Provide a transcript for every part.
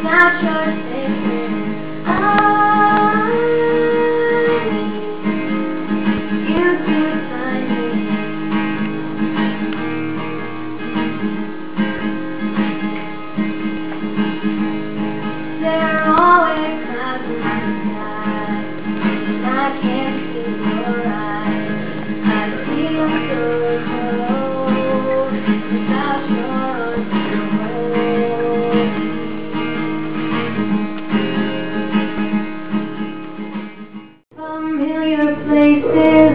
Not your favorite. You do find me. There are always clouds in the sky, and I can't see your eyes. I feel so cold without your arms to hold. Familiar places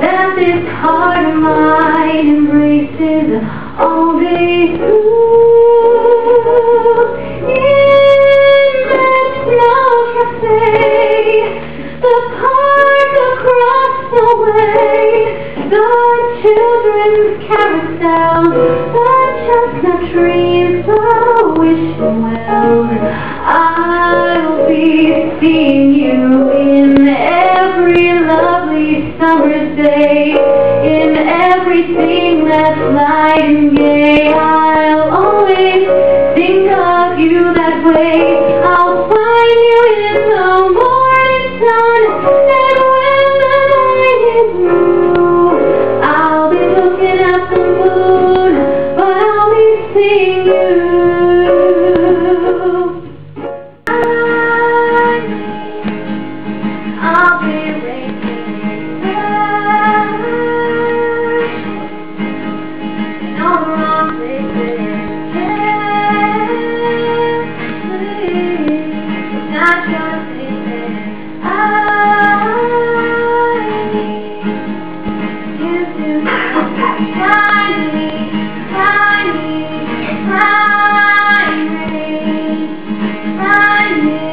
that this heart of mine embraces all day through. In that small cafe, the park across the way, the children's carousel, the chestnut trees, the wishing wells. I'll be seeing you in every lovely summer's day, in everything that's light and gay. I'll always think of you that way. I'll find you in the morning sun, and when the night is through, I'll be looking at the moon, but I'll be seeing you. I'll be waiting in all the wrong places. Not your favorite. You do find me, find me, find me, find me.